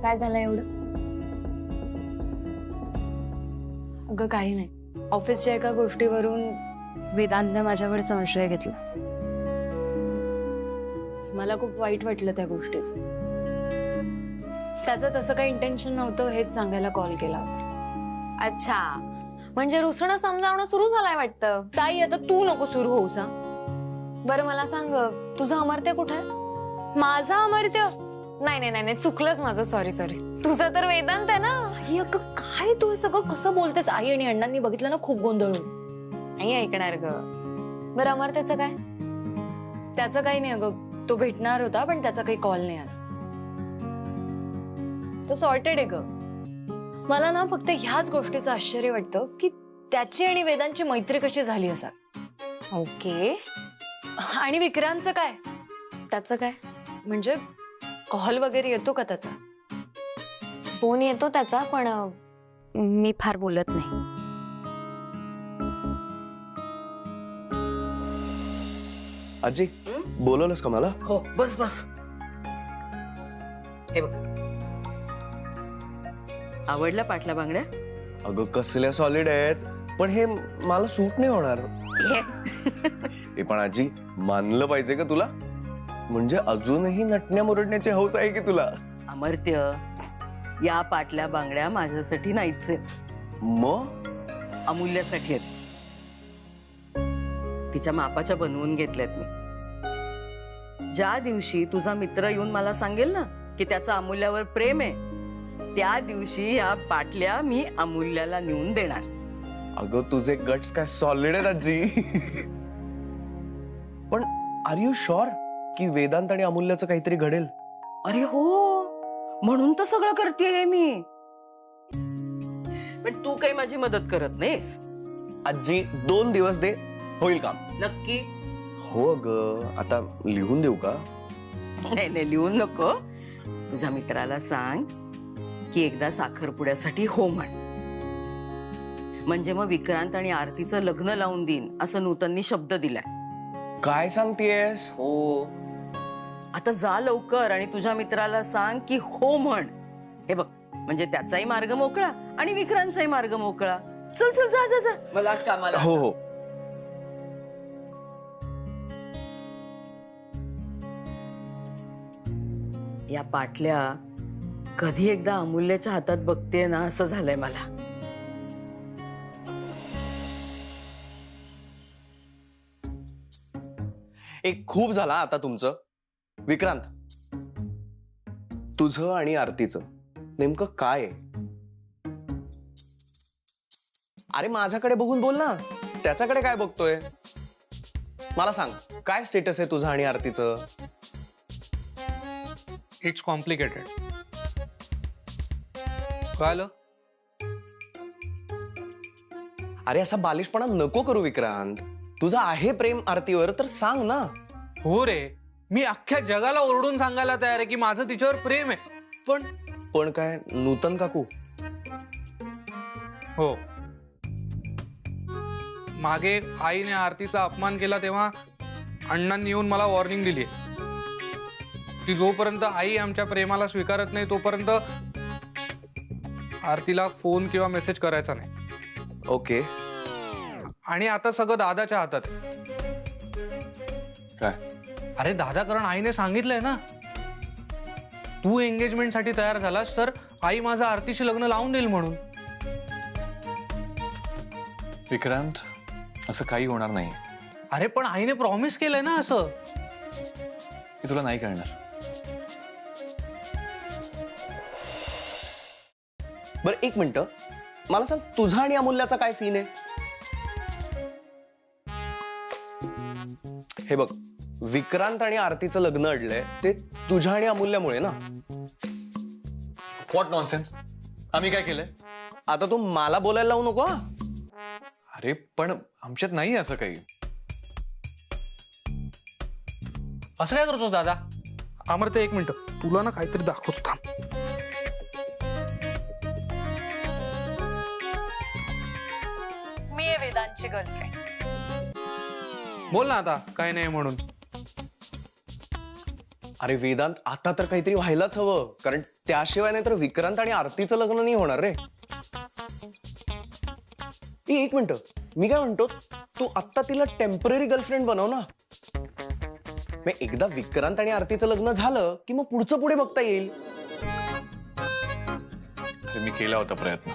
काय झालं एवढं? अगं काही नाही, ऑफिसच्या एका गोष्टीवरून वेदांतने माझ्यावर संशय घेतला. मला खूप वाईट वाटलं त्या गोष्टीचं. त्याचं तसं काही इंटेन्शन नव्हतं हेच सांगायला कॉल केला होता. अच्छा, म्हणजे रुसणं समजावणं सुरू झालंय वाटतं. ताई आता तू नको सुरू होऊस. बरं मला सांग, तुझं अमर्त्य कुठे आहे? माझा अमर्त्य? नाही नाही नाही, चुकलंच माझं. Sorry sorry. तुझं तर वेदांत आहे ना. आई अगं काय तू हे सगळं कसं बोलतेस? आई आणि अण्णांनी बघितलं ना खूप गोंधळ होईल. नाही ऐकणार ग. बरं अमर्त्याचं काय? त्याचं काही नाही अगं, तो भेटणार होता पण त्याचा काही कॉल नाही आला. तो सॉर्टेड आहे ग. मला ना फक्त ह्याच गोष्टीचं आश्चर्य वाटतं की त्याची आणि वेदांची मैत्री कशी झाली असा. ओके. आणि विक्रांतचं काय? त्याचं काय? म्हणजे कॉल वगैरे येतो का त्याचा? फोन येतो त्याचा, पण मी फार बोलत नाही. आजी बोलवलंस का मला? हो, बस बस. हे बघ, आवडल्या पाटल्या बांगड्या? अगं कसल्या सॉलिड आहेत, पण हे मला सूट नाही होणार. हे पण आजी मानलं पाहिजे का तुला? म्हणजे अजूनही नटण्या मुरडण्याची हौस आहे की तुला? अमर्त्य, या पाटल्या बांगड्या माझ्यासाठी नाहीच आहेत, मग अमूल्यासाठी आहेत. तिच्या मापाच्या बनवून घेतल्यात मी. ज्या दिवशी तुझा मित्र येऊन मला सांगेल ना की त्याचा अमूल्यावर प्रेम आहे, त्या दिवशी या पाटल्या मी अमूल्याला नेऊन देणार. अगं तुझे गट्स काय सॉलिड आहेत आजी. पण आर यू शुअर की वेदांत आणि अमूल्याचं काहीतरी घडेल? अरे हो, म्हणून तर सगळं करतेय मी. पण तू काही माझी मदत करत नाहीस. आजी 2 दिवस दे, होईल काम. नक्की? हो अगं, आता लिहून देऊ का? नाही नाही, लिहून नको. तुझ्या मित्राला सांग की एकदा साखरपुड्यासाठी हो म्हण. म्हणजे मग विक्रांत आणि आरतीचं लग्न लावून देईन असं नूतननी शब्द दिलाय. काय सांगतेस? हो. आता जा लवकर आणि तुझ्या मित्राला सांग की हो म्हण. हे बघ, म्हणजे त्याचाही मार्ग मोकळा आणि विक्रांतचाही मार्ग मोकळा. चल चल, जा जा जा. मला कामाला. हो हो. या पाटल्या कधी एकदा अमूल्याच्या हातात बघते ना असं झालंय मला. एक खूप झाला आता तुमचं. विक्रांत, तुझं आणि आरतीचं नेमकं काय आहे? अरे माझ्याकडे बघून बोल ना, त्याच्याकडे काय बघतोय? मला सांग, काय स्टेटस आहे तुझं आणि आरतीचं? It's complicated. कळलं? अरे असा बालिशपणा नको करू विक्रांत. तुझं आहे प्रेम आरतीवर तर सांग ना. हो रे, मी अख्ख्या जगाला ओरडून सांगायला तयार आहे की माझं तिच्यावर प्रेम आहे. पण काय नूतन काकू? हो, मागे आईने आरतीचा अपमान केला तेव्हा अण्णांनी येऊन मला वॉर्निंग दिली की जोपर्यंत आई आमच्या प्रेमाला स्वीकारत नाही तोपर्यंत आरतीला फोन किंवा मेसेज करायचा नाही. ओके. आणि आता सगळं दादाच्या हातात आहे. काय? अरे दादा, कारण आईने सांगितलंय ना, तू एंगेजमेंट साठी तयार झालास तर आई माझं आरतीशी लग्न लावून देईल म्हणून. विक्रांत, असं काही होणार नाही. अरे पण आईने प्रॉमिस केलंय ना असं. हे तुला नाही कळणार. बरं एक मिनिट, मला सांग तुझा आणि अमूल्याचा काय सीन आहे? हे बघ, विक्रांत आणि आरतीचं लग्न अडलंय ते तुझ्या आणि अमूल्यामुळे ना. What nonsense? आम्ही काय केलंय? आता तू मला बोलायला लावू नको हा. अरे पण आमच्यात नाही असं काही. असं काय करतो दादा? अमर्त्य एक मिनिट, तुला ना काहीतरी दाखवतो, थांब. मी आहे वेदांतची गर्लफ्रेंड. बोल ना आता, काय नाही म्हणून. अरे वेदांत, आता तर काहीतरी व्हायलाच हवं, कारण त्याशिवाय नाही तर विक्रांत आणि आरतीचं लग्न नाही होणार रे. एक मिनिट, मी काय म्हणतो, तू आत्ता तिला टेम्पररी गर्लफ्रेंड बनव ना. मग एकदा विक्रांत आणि आरतीचं लग्न झालं की मग पुढचं पुढे बघता येईल. अरे मी केला होता प्रयत्न,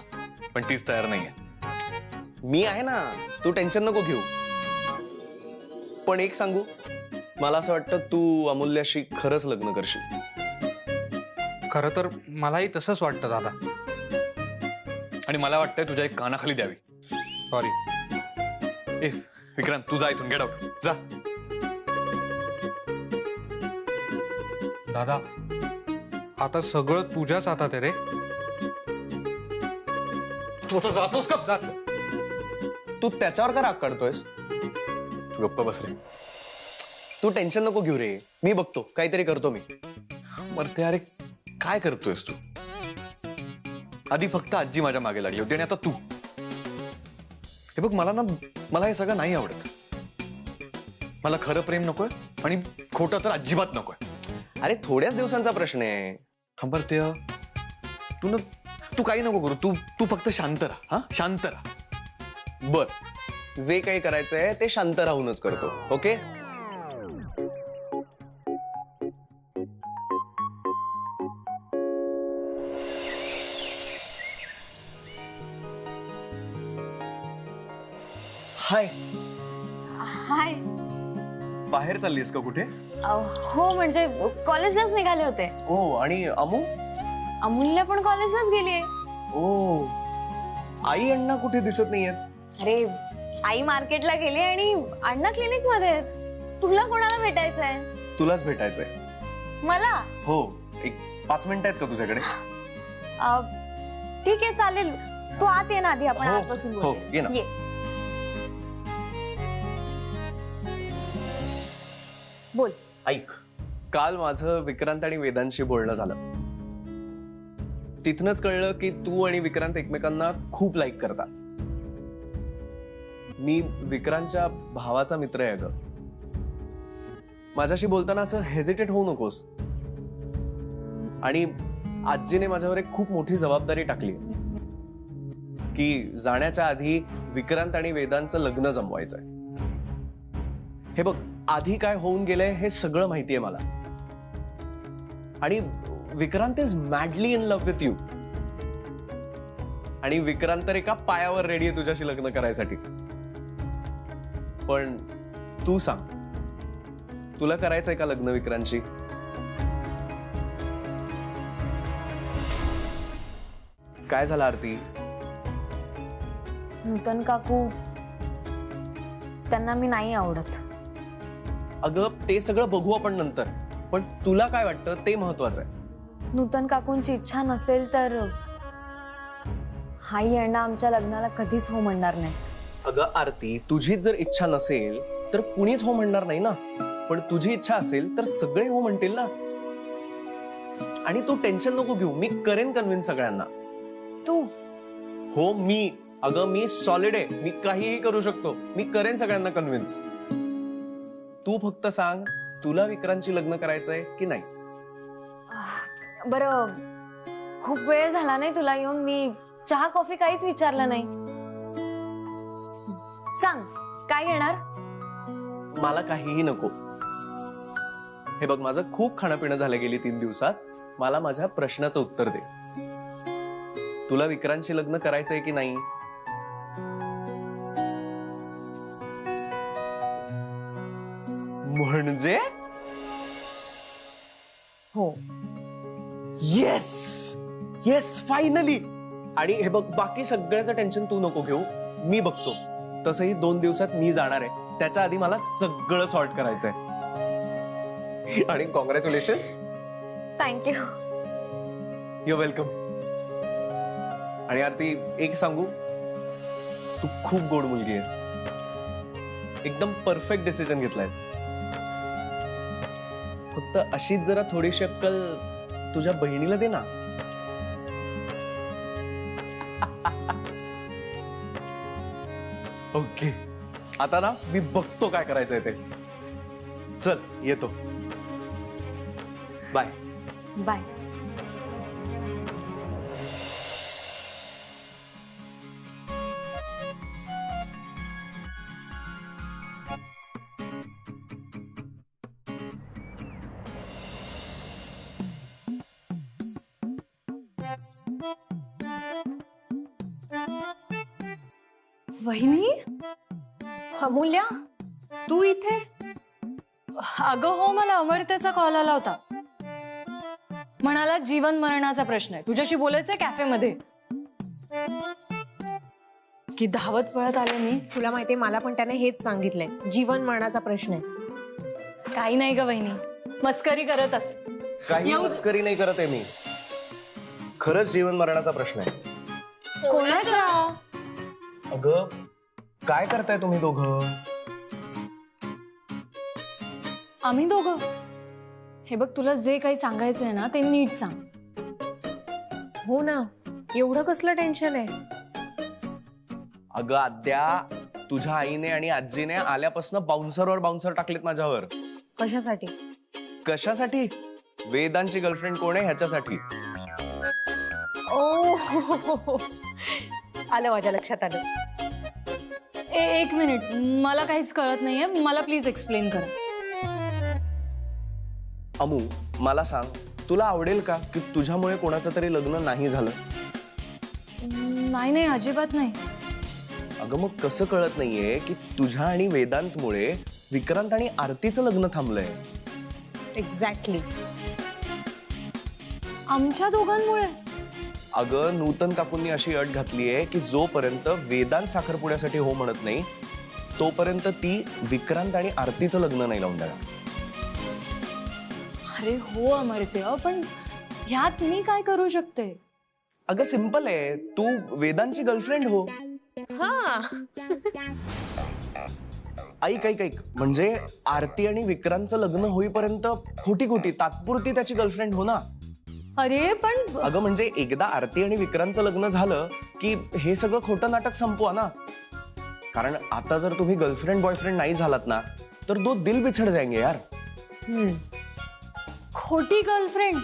पण तीच तयार नाहीये. मी आहे ना, तू टेन्शन नको घेऊ. पण एक सांगू, मला असं वाटतं तू अमूल्याशी खरंच लग्न करशील. खरं तर मलाही तसंच वाटतं दादा. आणि मला वाटतंय तुझ्या एक कानाखाली द्यावी. सॉरी. ए विक्रांत, तू जा इथून, गेट आउट, जा. दादा, आता सगळं तुझ्याच हातात आहे रे. तू असं जातोस का? जा. तू त्याच्यावर का राग काढतोयस? तू गप्प बस रे. तू टेन्शन नको घेऊ रे, मी बघतो, काहीतरी करतो मी. मरते, अरे काय करतोयस तू? आधी फक्त आजी माझ्या मागे लागली होती आणि आता तू. हे बघ, मला हे सगळं नाही आवडत. मला खरं प्रेम नकोय आणि खोटं तर अजिबात नकोय. अरे थोड्याच दिवसांचा प्रश्न आहे. खंबरते, तू काही नको करू. तू फक्त शांत राहा. हा, शांत राहा. बर, जे काही करायचंय ते शांत राहूनच करतो. ओके? हाय. हाय. बाहेर चाललीस का कुठे? हो, म्हणजे कॉलेजलाच निघाले होते. ओ, आणि अमू? अमूल्य पण कॉलेजलाच गेलीये. ओ, आई अण्णा कुठे दिसत नाहीयेत? अरे, आई मार्केटला गेली आणि अण्णा क्लिनिक मध्ये आहेत. तुला कोणाला भेटायचंय? तुलाच भेटायचंय. मला? हो, एक 5 मिनिटं आहेत का तुझ्याकडे? ठीक आहे, चालेल. तू आत ये ना, आधी आपण हो, आत बसून हो, बोलूया. ये ना. ये. बोल. ऐक, काल माझं विक्रांत आणि वेदांशी बोलणं झालं. तिथनच कळलं की तू आणि विक्रांत एकमेकांना खूप लाईक करता. मी विक्रांतच्या भावाचा मित्र आहे ग. माझ्याशी बोलताना असं हेजिटेट होऊ नकोस. आणि आजीने माझ्यावर एक खूप मोठी जबाबदारी टाकली की जाण्याच्या आधी विक्रांत आणि वेदांचं लग्न जमवायचंय. हे बघ, आधी काय होऊन गेलंय हे सगळं माहितीये मला. आणि Vikrant is madly in love with you. आणि विक्रांत तर एका पायावर रेडी आहे तुझ्याशी लग्न करायसाठी. पण तू सांग, तुला करायचंय का लग्न विक्रांतशी? काय झालं आरती? नूतन काकू, त्यांना मी नाही आवडत. अगं, ते सगळं बघू आपण नंतर. पण तुला काय वाटतं ते महत्वाचं आहे. नूतन काकूंची इच्छा नसेल तर आई अण्णा आमच्या लग्नाला कधीच हो म्हणणार नाही. अगं आरती, तुझीच जर इच्छा नसेल तर कुणीच हो म्हणणार नाही ना. पण तुझी इच्छा असेल तर सगळे हो म्हणतील ना. आणि तू टेन्शन नको घेऊ, मी करेन कन्व्हिन्स सगळ्यांना. तू? हो, मी. अगं, मी सॉलिड आहे, मी काहीही करू शकतो. मी करेन सगळ्यांना कन्व्हिन्स. तू फक्त सांग, तुला विक्रांतशी लग्न करायचंय की नाही? बरं, खूप वेळ झाला नाही तुला येऊन. मी चहा कॉफी काहीच विचारलं नाही. सांग, काय घेणार? मला काहीही नको. हे बघ, माझं खूप खाणंपिणं झालं गेली 3 दिवसात. मला माझ्या प्रश्नाचं उत्तर दे. तुला विक्रांतशी लग्न करायचंय की नाही? म्हणजे हो. Yes, yes, finally. आणि हे बघ, बाकी सगळ्याचं टेन्शन तू नको घेऊ, मी बघतो. तसंही 2 दिवसात मी जाणार आहे. त्याच्या आधी मला सगळं सॉर्ट करायचंय. आणि कॉंग्रॅच्युलेशन्स. थँक्यू. You welcome. आणि आरती, एक सांगू, तू खूप गोड मुलगी आहेस. एकदम परफेक्ट डिसिजन घेतलायस. फक्त अशीच जरा थोडीशी अक्कल तुझ्या बहिणीला दे ना. ओके, आता ना मी बघतो काय करायचंय ते. चल, येतो. बाय. बाय. वहिनी, अमूल्या, तू इथे? अगं हो, मला अमर्त्याचा कॉल आला होता. म्हणाला जीवन मरणाचा प्रश्न आहे, तुझ्याशी बोलायचंय कॅफेमध्ये. की धावत पळत आले मी. तुला माहितीये, मला पण त्याने हेच सांगितलंय, जीवन मरणाचा प्रश्न आहे. काही नाही ग वहिनी, मस्करी करतच. काही येऊ- मस्करी नाही करत आहे मी. खरंच जीवन मरणाचा प्रश्न आहे. कोणाच्या? अगं काय करताय तुम्ही दोघं? आम्ही दोघं? हे बघ, तुला जे काही सांगायचंय ना ते नीट सांग. हो ना, एवढं कसलं टेन्शन आहे? अगं आद्या, तुझ्या आईने आणि आजीने आल्यापासून बाउन्सरवर बाउन्सर टाकलेत माझ्यावर. कशासाठी? कशासाठी? वेदांची गर्लफ्रेंड कोण आहे ह्याच्यासाठी. ओ, आलं माझ्या लक्षात आलं. एक मिनिट, मला काहीच कळत नाहीये, मला प्लीज एक्सप्लेन करा. अमू, मला सांग, तुला आवडेल का की तुझ्यामुळे कोणाचं तरी लग्न नाही झालं? नाही नाही, अजिबात नाही. अगं मग कसं कळत नाहीये की तुझ्या आणि वेदांतमुळे विक्रांत आणि आरतीचं लग्न थांबलंय? एक्झॅक्टली. आमच्या दोघांमुळे? अगं नूतन काकूंनी अशी अट घातलीये की जोपर्यंत वेदांत साखरपुड्यासाठी हो म्हणत नाही तोपर्यंत ती विक्रांत आणि आरतीचं लग्न नाही लावून देणार. अरे हो अमर्त्य, पण ह्यात मी काय करू शकते? अगं सिंपल आहे, तू वेदांची गर्लफ्रेंड हो. हा, ऐक ऐक ऐक, म्हणजे आरती आणि विक्रांतचं लग्न होईपर्यंत खोटी खोटी तात्पुरती त्याची गर्लफ्रेंड हो ना. अरे पण अगं म्हणजे एकदा आरती आणि विक्रांतचं लग्न झालं की हे सगळं खोटं नाटक संपवा ना. कारण आता जर तुम्ही गर्लफ्रेंड बॉयफ्रेंड नाही झालात ना तर दो दिल बिछड़ जाएंगे यार. खोटी गर्लफ्रेंड?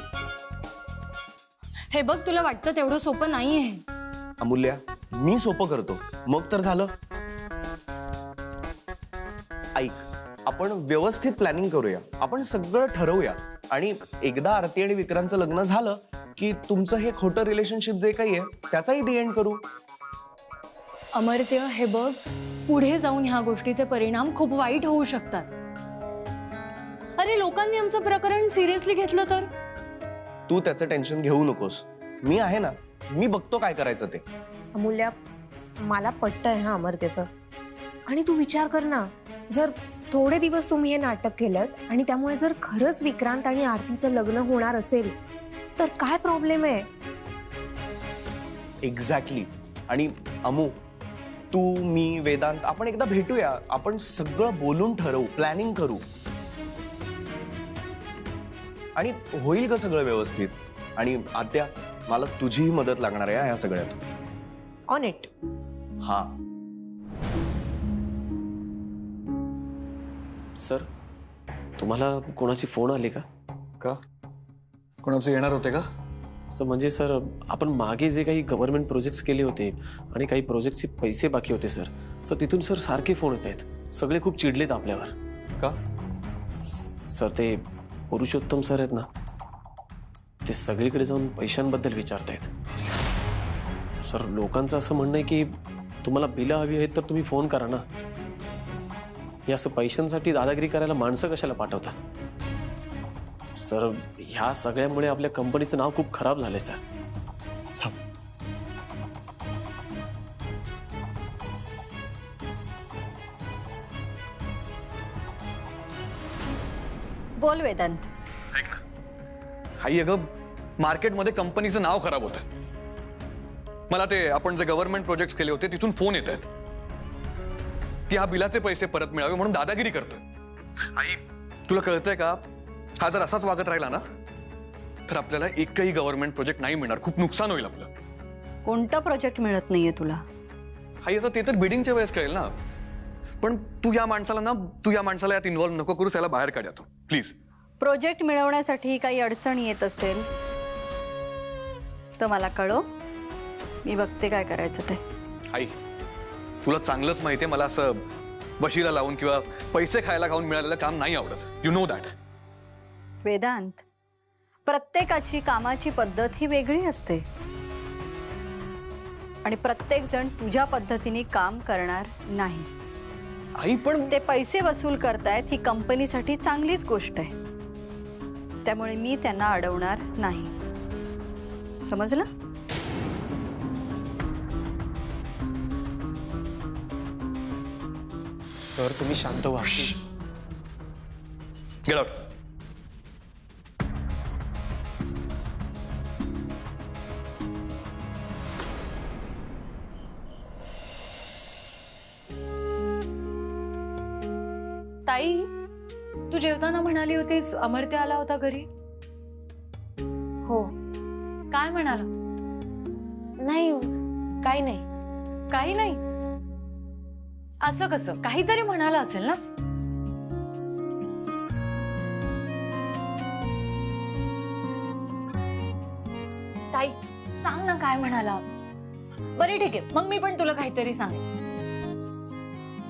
हे बघ, तुला वाटतं तेवढं सोपं नाहीये. अमूल्या, मी सोपं करतो मग तर झालं. ऐक, आपण व्यवस्थित प्लॅनिंग करूया, आपण सगळं ठरवूया आणि एकदा आरती आणि विक्रांतचं लग्न झालं की तुमचं हे खोटं रिलेशनशिप जे काही आहे त्याचाही दी एंड करू. अमर्त्य, हे बघ, पुढे जाऊन ह्या गोष्टीचे परिणाम खूप वाईट होऊ शकतात. अरे लोकांनी आमचं प्रकरण सिरियसली घेतलं तर? तू त्याचं टेन्शन घेऊ नकोस, मी आहे ना, मी बघतो काय करायचं ते. अमूल्या, मला पटतंय हा अमर्त्याचं. आणि तू विचार कर ना, जर थोडे दिवस तुम्ही हे नाटक केलं आणि त्यामुळे जर खरंच विक्रांत आणि आरतीचं लग्न होणार असेल तर काय प्रॉब्लेम आहे? एक्झॅक्टली. आणि अमू, तू मी वेदांत आपण एकदा भेटूया, आपण सगळं बोलून ठरवू, प्लॅनिंग करू आणि होईल का सगळं व्यवस्थित. आणि आद्या, मला तुझीही मदत लागणार आहे ह्या सगळ्यात. On it. हा सर, तुम्हाला कोणाची फोन आली का? का? कोणाचे येणार होते का? सर म्हणजे सर, आपण मागे जे काही गव्हर्नमेंट प्रोजेक्ट्स केले होते आणि काही प्रोजेक्टचे पैसे बाकी होते सर, सर तिथून सर सारखे फोन येत आहेत. सगळे खूप चिडलेत आपल्यावर. का? सर ते पुरुषोत्तम सर आहेत ना, ते सगळीकडे जाऊन पैशांबद्दल विचारतायत. सर लोकांचं असं म्हणणं आहे की तुम्हाला बिलं हवी आहेत तर तुम्ही फोन करा ना. हे असं पैशांसाठी दादागिरी करायला माणसं कशाला पाठवता? सर ह्या सगळ्यामुळे आपल्या कंपनीचं नाव खूप खराब झालंय सर. बोल वेदांत. ऐक ना, आई अगं मार्केटमध्ये कंपनीचं नाव खराब होतं. मला ते आपण जे गव्हर्नमेंट प्रोजेक्ट्स केले होते तिथून फोन येत आहेत की हा बिलाचे पैसे परत मिळावे म्हणून दादागिरी करतोय. आई तुला कळतंय का, हा जर असाच वागत राहिला ना तर आपल्याला एकही गव्हर्नमेंट प्रोजेक्ट नाही मिळणार, खूप नुकसान होईल आपलं. कोणता प्रोजेक्ट मिळत नाहीये तुला? आई आता ते तर बिडिंगच्या वेळेस कळेल ना. पण तू या माणसाला यात इन्व्हॉल्व नको करूस, याला बाहेर काढ तू प्लीज. प्रोजेक्ट मिळवण्यासाठी काही अडचण येत असेल तर मला कळव, मी बघते काय करायचं ते. आई, तुला चांगलंच माहितीये मला असं बशीला लावून किंवा पैसे खायला खाऊन मिळालेलं काम नाही आवडत. You know that. वेदांत, प्रत्येकाची कामाची पद्धत ही वेगळी असते आणि प्रत्येक जण तुझ्या पद्धतीने काम करणार नाही. आई पण ते पैसे वसूल करतायत ही कंपनीसाठी चांगलीच गोष्ट आहे, त्यामुळे मी त्यांना अडवणार नाही. समजलं? सर तुम्ही शांत व्हा. Get out. ताई, तू जेवताना म्हणाली होतीस अमर्त्य आला होता घरी. हो. काय म्हणाला? नाही, काही नाही. काही नाही. असं कसं? काहीतरी म्हणाला असेल ना. ताई, सांग ना काय म्हणाला. बरे ठीक आहे, मग मी पण तुला काहीतरी सांगेन.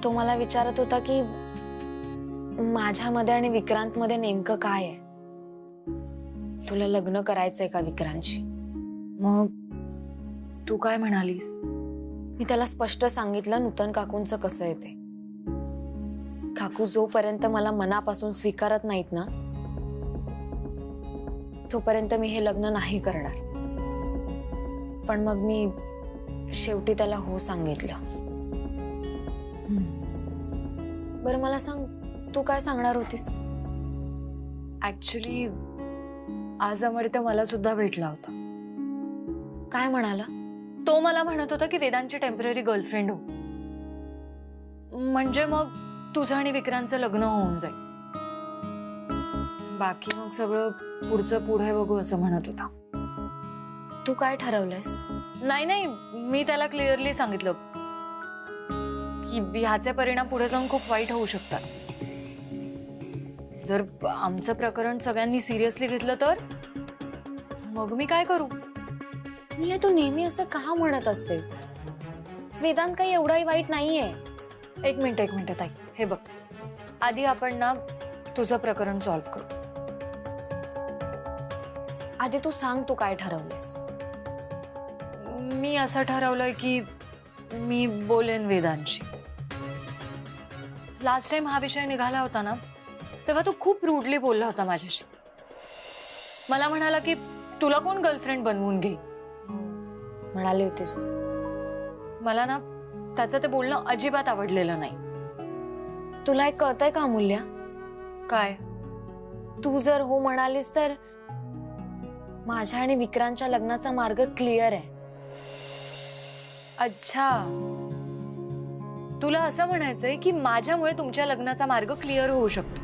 तो मला विचारत होता की माझ्यामध्ये आणि विक्रांतमध्ये नेमकं काय आहे. तुला लग्न करायचंय का विक्रांतशी? मग तू काय म्हणालीस? मी त्याला स्पष्ट सांगितलं नूतन काकूंचं कसं आहे ते. काकू जोपर्यंत मला मनापासून स्वीकारत नाहीत ना, तोपर्यंत मी हे लग्न नाही करणार. पण मग मी शेवटी त्याला हो सांगितलं. बरं मला सांग, तू काय सांगणार होतीस? ऍक्च्युली आज अमर्त्य मला सुद्धा भेटला होता. काय म्हणाला? तो मला म्हणत होता की वेदांची टेम्पररी गर्लफ्रेंड हो, म्हणजे मग तुझं आणि विक्रांतचं लग्न होऊन जाईल. बाकी मग सगळं पुढचं पुढे बघू असं म्हणत होता. तू काय ठरवलंयस? नाही, मी त्याला क्लिअरली सांगितलं की ह्याचे परिणाम पुढे जाऊन खूप वाईट होऊ शकतात. जर आमचं प्रकरण सगळ्यांनी सिरियसली घेतलं तर मग मी काय करू? म्हणजे तू नेहमी असं का म्हणत असतेस? वेदांत काही एवढाही वाईट नाहीये. एक मिनिट ताई, हे बघ, आधी आपण ना तुझं प्रकरण सॉल्व्ह करू. आधी तू सांग, तू काय ठरवलंस? मी असं ठरवलंय की मी बोलेन वेदांशी. लास्ट टाइम हा विषय निघाला होता ना, तेव्हा तू खूप रूडली बोलला होता माझ्याशी. मला म्हणाला की तुला कोण गर्लफ्रेंड बनवून घे. म्हणाली होतीस. मला ना त्याचं ते बोलणं अजिबात आवडलेलं नाही. तुला एक कळतंय का अमूल्य? काय? तू जर हो म्हणालीस तर माझ्या आणि विक्रांतच्या लग्नाचा मार्ग क्लिअर आहे. अच्छा, तुला असं म्हणायचंय की माझ्यामुळे तुमच्या लग्नाचा मार्ग क्लिअर होऊ शकतो.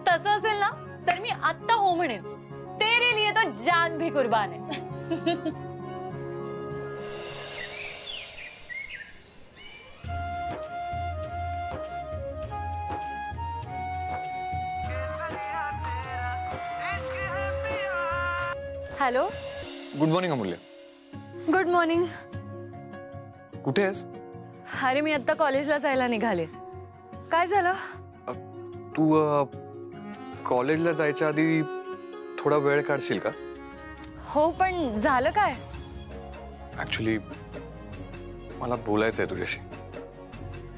तसं असेल ना तर मी आत्ता हो म्हणेन. तेरे लिए तो जान भी कुर्बान है. हॅलो, गुड मॉर्निंग अमूल्य. Good morning. कुठे आहेस? अरे मी आता कॉलेजला जायला निघाले. काय झालं? तू कॉलेजला जायच्या आधी थोडा वेळ काढशील का? हो, पण झालं काय? ऍक्च्युली मला बोलायचं आहे तुझ्याशी.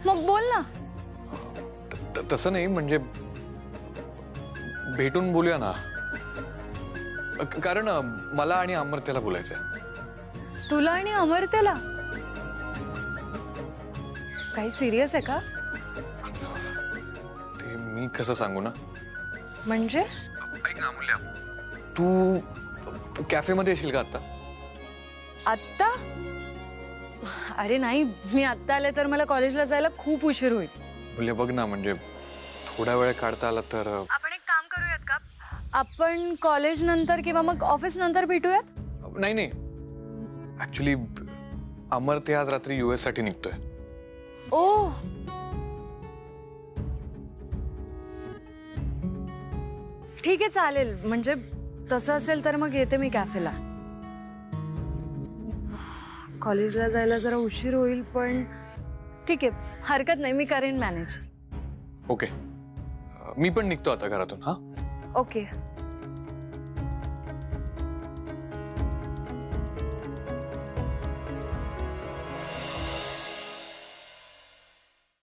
मग बोल ना. तसं नाही, म्हणजे भेटून बोलूया ना. कारण मला आणि अमर्त्याला बोलायचंय. तुला आणि अमर्त्याला? काही सिरियस आहे का? ते मी कसं सांगू ना. म्हणजे? ऐक ना अमूल्य, तू कॅफेमध्ये येशील का आता? आत्ता? अरे नाही, मी आत्ता आले तर मला कॉलेजला जायला खूप उशीर होईल. अमूल्य बघ ना, म्हणजे थोडा वेळ काढता आला तर. आपण एक काम करूयात का? आपण कॉलेज नंतर किंवा मग ऑफिस नंतर भेटूयात. नाही, ऍक्च्युली अमर्त्य आज रात्री US साठी निघतोय. ओ, ठीक आहे चालेल, म्हणजे तसं असेल तर मग येते मी कॅफेला. कॉलेजला जायला जरा उशीर होईल, पण ठीक आहे, हरकत नाही, मी करेन मॅनेज. ओके, मी पण निघतो आता घरातून. हा ओके.